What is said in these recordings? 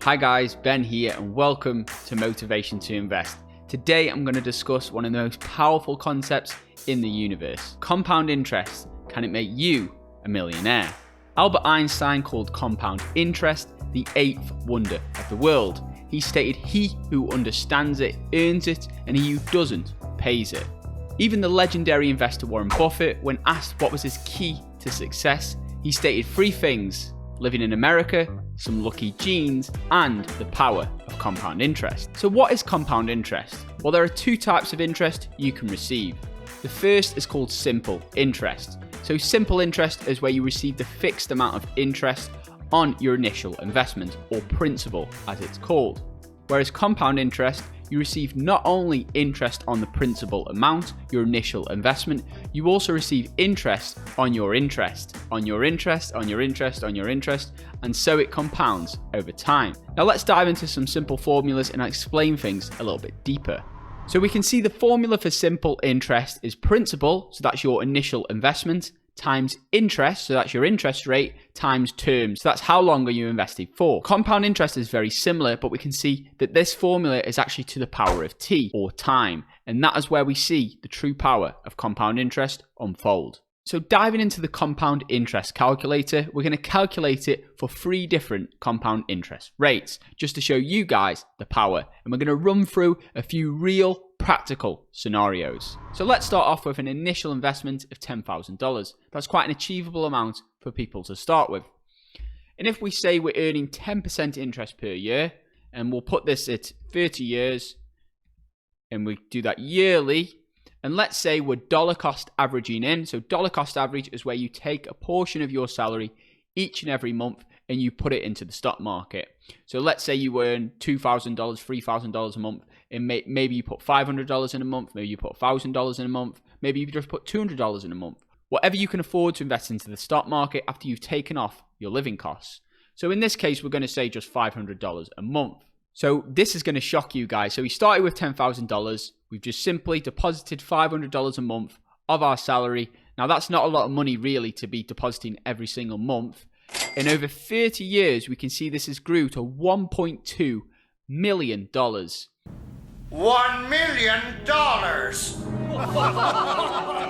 Hi guys, Ben here and welcome to Motivation to Invest. Today I'm going to discuss one of the most powerful concepts in the universe. Compound interest. Can it make you a millionaire? Albert Einstein called compound interest the eighth wonder of the world. He stated he who understands it earns it and he who doesn't pays it. Even the legendary investor Warren Buffett, when asked what was his key to success, he stated three things: living in America, some lucky genes, and the power of compound interest. So what is compound interest? Well, there are two types of interest you can receive. The first is called simple interest. So simple interest is where you receive the fixed amount of interest on your initial investment, or principal as it's called. Whereas compound interest, you receive not only interest on the principal amount, your initial investment, you also receive interest on your interest, on your interest, on your interest, on your interest, and so it compounds over time. Now let's dive into some simple formulas and explain things a little bit deeper. So we can see the formula for simple interest is principal, so that's your initial investment, times interest, so that's your interest rate, times term, so that's how long are you invested for. Compound interest is very similar, but we can see that this formula is actually to the power of t, or time, and that is where we see the true power of compound interest unfold. So diving into the compound interest calculator, we're going to calculate it for three different compound interest rates, just to show you guys the power, and we're going to run through a few real practical scenarios. So let's start off with an initial investment of $10,000. That's quite an achievable amount for people to start with. And if we say we're earning 10% interest per year, and we'll put this at 30 years, and we do that yearly, and let's say we're dollar cost averaging in. So dollar cost average is where you take a portion of your salary each and every month and you put it into the stock market. So let's say you earn $2,000, $3,000 a month, and maybe you put $500 in a month, maybe you put $1,000 in a month, maybe you just put $200 in a month. Whatever you can afford to invest into the stock market after you've taken off your living costs. So in this case, we're going to say just $500 a month. So this is going to shock you guys. So we started with $10,000. We've just simply deposited $500 a month of our salary. Now that's not a lot of money really to be depositing every single month. In over 30 years, we can see this has grew to $1.2 million. $1 million!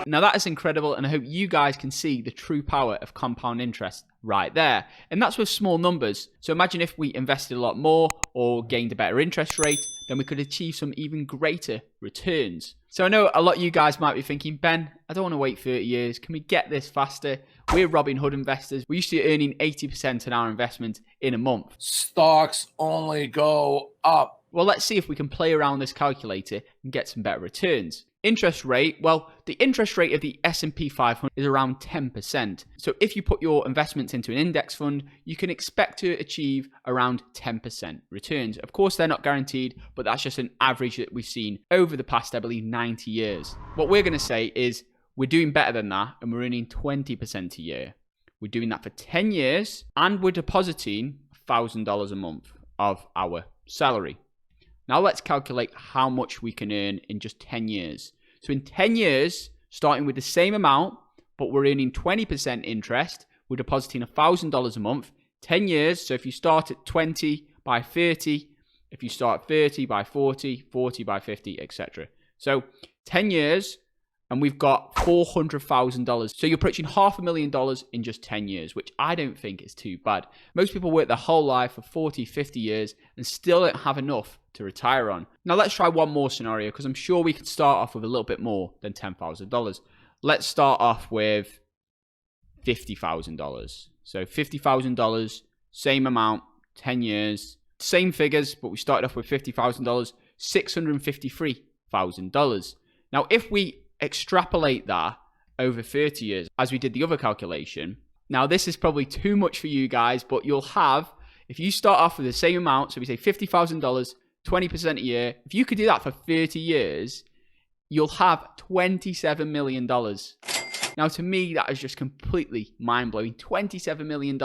Now that is incredible, and I hope you guys can see the true power of compound interest right there. And that's with small numbers. So imagine if we invested a lot more or gained a better interest rate, then we could achieve some even greater returns. So I know a lot of you guys might be thinking, Ben, I don't want to wait 30 years. Can we get this faster? We're Robin Hood investors. We're used to earning 80% on our investment in a month. Stocks only go up. Well, let's see if we can play around this calculator and get some better returns. Interest rate, well, the interest rate of the S&P 500 is around 10%. So if you put your investments into an index fund, you can expect to achieve around 10% returns. Of course, they're not guaranteed, but that's just an average that we've seen over the past, I believe, 90 years. What we're going to say is we're doing better than that, and we're earning 20% a year. We're doing that for 10 years, and we're depositing $1,000 a month of our salary. Now let's calculate how much we can earn in just 10 years. So in 10 years, starting with the same amount, but we're earning 20% interest, we're depositing $1,000 a month, 10 years. So if you start at 20 by 30, if you start 30 by 40, 40 by 50, etc. So 10 years, and we've got $400,000. So you're approaching $500,000 in just 10 years, which I don't think is too bad. Most people work their whole life for 40, 50 years and still don't have enough to retire on. Now let's try one more scenario, because I'm sure we could start off with a little bit more than $10,000. Let's start off with $50,000. So $50,000, same amount, 10 years, same figures, but we started off with $50,000, $653,000. Now if we extrapolate that over 30 years, as we did the other calculation. Now, this is probably too much for you guys, but you'll have, if you start off with the same amount, so we say $50,000, 20% a year, if you could do that for 30 years, you'll have $27 million. Now, to me, that is just completely mind-blowing. $27 million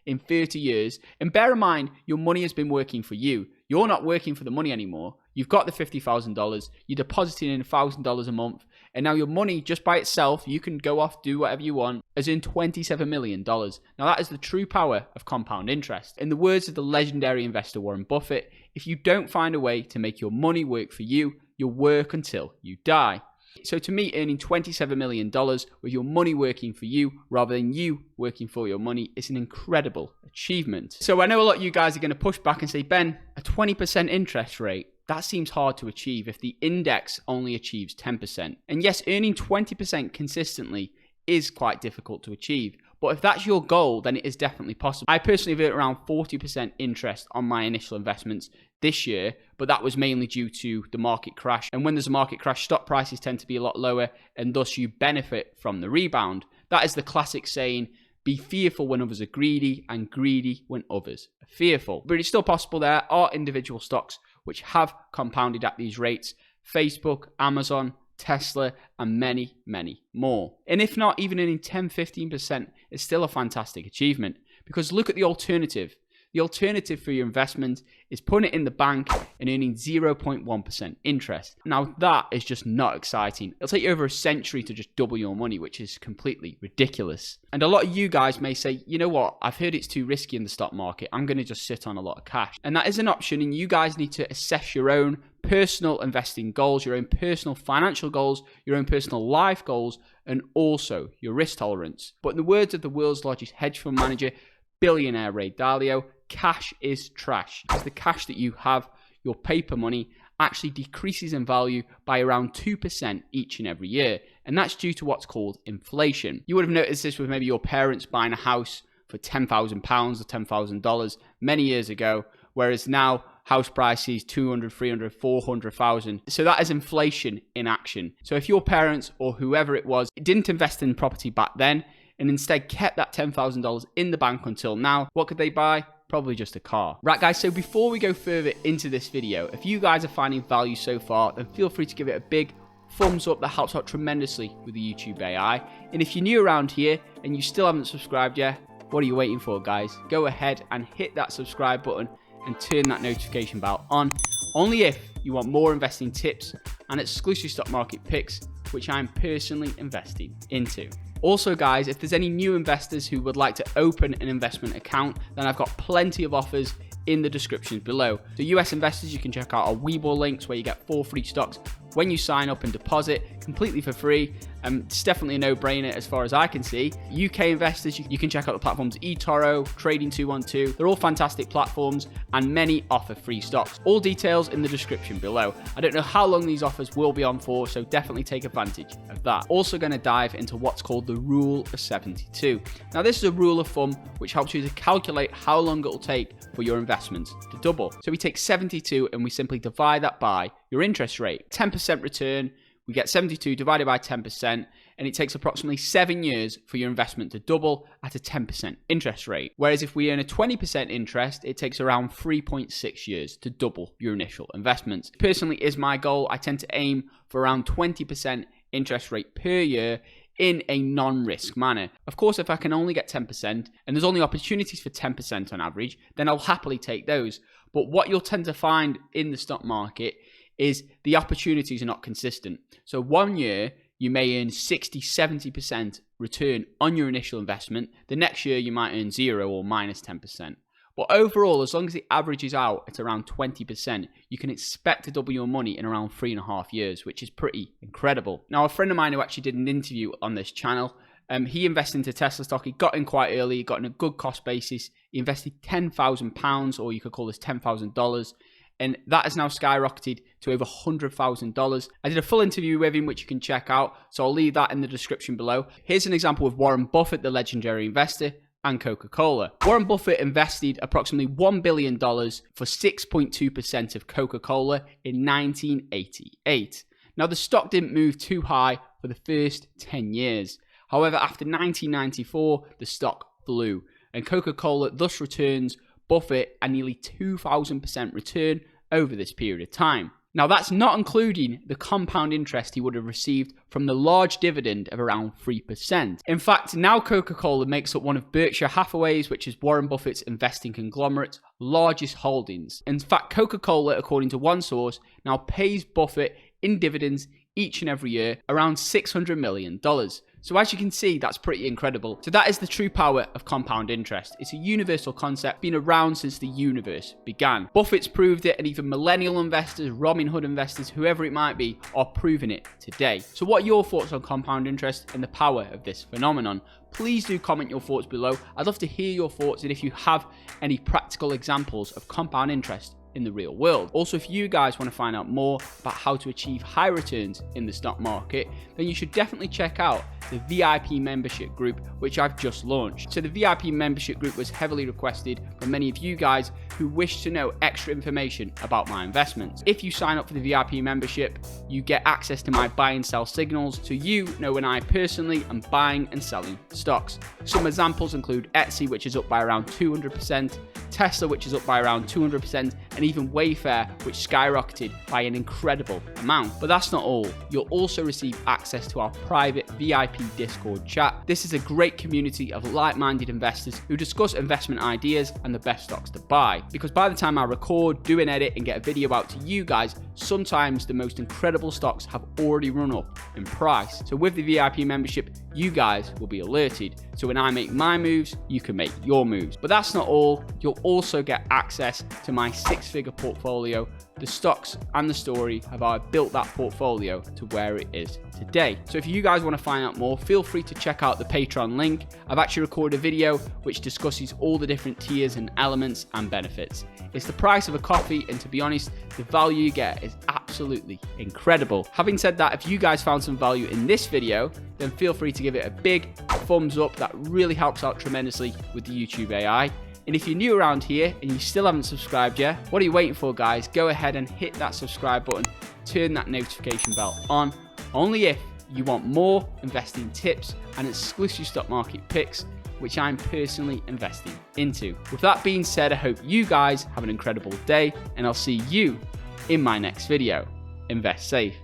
in 30 years. And bear in mind, your money has been working for you. You're not working for the money anymore. You've got the $50,000, you're depositing in $1,000 a month, and now your money just by itself, you can go off, do whatever you want, has earned $27 million. Now that is the true power of compound interest. In the words of the legendary investor Warren Buffett, if you don't find a way to make your money work for you, you'll work until you die. So to me, earning $27 million with your money working for you rather than you working for your money is an incredible achievement. So I know a lot of you guys are going to push back and say, Ben, a 20% interest rate, that seems hard to achieve if the index only achieves 10%. And yes, earning 20% consistently is quite difficult to achieve. But if that's your goal, then it is definitely possible. I personally have earned around 40% interest on my initial investments this year, but that was mainly due to the market crash. And when there's a market crash, stock prices tend to be a lot lower, and thus you benefit from the rebound. That is the classic saying, be fearful when others are greedy, and greedy when others are fearful. But it's still possible. There are individual stocks which have compounded at these rates: Facebook, Amazon, Tesla, and many, many more. And if not, even earning 10-15% is still a fantastic achievement, because look at the alternative. The alternative for your investment is putting it in the bank and earning 0.1% interest. Now that is just not exciting. It'll take you over a century to just double your money, which is completely ridiculous. And a lot of you guys may say, you know what, I've heard it's too risky in the stock market, I'm going to just sit on a lot of cash. And that is an option, and you guys need to assess your own personal investing goals, your own personal financial goals, your own personal life goals, and also your risk tolerance. But in the words of the world's largest hedge fund manager, billionaire Ray Dalio, cash is trash, because the cash that you have, your paper money, actually decreases in value by around 2% each and every year. And that's due to what's called inflation. You would have noticed this with maybe your parents buying a house for £10,000 or $10,000 many years ago, whereas now house prices 200, 300, 400,000. So that is inflation in action. So if your parents or whoever it was didn't invest in property back then and instead kept that $10,000 in the bank until now, what could they buy? Probably just a car. Right guys, so before we go further into this video, if you guys are finding value so far, then feel free to give it a big thumbs up. That helps out tremendously with the YouTube AI. And if you're new around here and you still haven't subscribed yet, what are you waiting for, guys? Go ahead and hit that subscribe button and turn that notification bell on, only if you want more investing tips and exclusive stock market picks, which I'm personally investing into. Also guys, if there's any new investors who would like to open an investment account, then I've got plenty of offers in the descriptions below. So US investors, you can check out our Webull links where you get 4 free stocks when you sign up and deposit completely for free. It's definitely a no-brainer as far as I can see. UK investors, you can check out the platforms eToro, Trading212. They're all fantastic platforms and many offer free stocks. All details in the description below. I don't know how long these offers will be on for, so definitely take advantage of that. Also going to dive into what's called the Rule of 72. Now this is a rule of thumb which helps you to calculate how long it will take for your investments to double. So we take 72 and we simply divide that by your interest rate. 10% return, we get 72 divided by 10%, and it takes approximately 7 years for your investment to double at a 10% interest rate. Whereas if we earn a 20% interest, it takes around 3.6 years to double your initial investments. Personally is my goal. I tend to aim for around 20% interest rate per year in a non-risk manner. Of course, if I can only get 10% and there's only opportunities for 10% on average, then I'll happily take those. But what you'll tend to find in the stock market is the opportunities are not consistent. So 1 year, you may earn 60-70% return on your initial investment. The next year, you might earn 0 or minus 10%. But overall, as long as it averages out at around 20%, you can expect to double your money in around 3.5 years, which is pretty incredible. Now, a friend of mine who actually did an interview on this channel, he invested into Tesla stock. He got in quite early, he got in a good cost basis. He invested £10,000, or you could call this $10,000. And that has now skyrocketed to over $100,000. I did a full interview with him, which you can check out. So I'll leave that in the description below. Here's an example of Warren Buffett, the legendary investor, and Coca-Cola. Warren Buffett invested approximately $1 billion for 6.2% of Coca-Cola in 1988. Now, the stock didn't move too high for the first 10 years. However, after 1994, the stock flew, and Coca-Cola thus returns Buffett a nearly 2,000% return over this period of time. Now that's not including the compound interest he would have received from the large dividend of around 3%. In fact, now Coca-Cola makes up one of Berkshire Hathaway's, which is Warren Buffett's investing conglomerate's largest holdings. In fact, Coca-Cola, according to one source, now pays Buffett in dividends each and every year around $600 million. So as you can see, that's pretty incredible. So that is the true power of compound interest. It's a universal concept, been around since the universe began. Buffett's proved it, and even millennial investors, Robin Hood investors, whoever it might be, are proving it today. So what are your thoughts on compound interest and the power of this phenomenon? Please do comment your thoughts below. I'd love to hear your thoughts, and if you have any practical examples of compound interest in the real world. Also, if you guys want to find out more about how to achieve high returns in the stock market, then you should definitely check out the VIP membership group, which I've just launched. So the VIP membership group was heavily requested from many of you guys who wish to know extra information about my investments. If you sign up for the VIP membership, you get access to my buy and sell signals, so you know when I personally am buying and selling stocks. Some examples include Etsy, which is up by around 200%, Tesla, which is up by around 200%, and even Wayfair, which skyrocketed by an incredible amount. But that's not all. You'll also receive access to our private VIP Discord chat. This is a great community of like-minded investors who discuss investment ideas and the best stocks to buy. Because by the time I record, do an edit, and get a video out to you guys, sometimes the most incredible stocks have already run up in price. So with the VIP membership, you guys will be alerted. So when I make my moves, you can make your moves. But that's not all. You'll also get access to my six-figure portfolio, the stocks and the story of how I built that portfolio to where it is today. So if you guys want to find out more, feel free to check out the Patreon link. I've actually recorded a video which discusses all the different tiers and elements and benefits. It's the price of a coffee, and to be honest, the value you get is absolutely incredible. Having said that, if you guys found some value in this video, then feel free to give it a big thumbs up. That really helps out tremendously with the YouTube AI. And if you're new around here and you still haven't subscribed yet, what are you waiting for, guys? Go ahead and hit that subscribe button, turn that notification bell on, only if you want more investing tips and exclusive stock market picks, which I'm personally investing into. With that being said, I hope you guys have an incredible day, and I'll see you in my next video. Invest safe.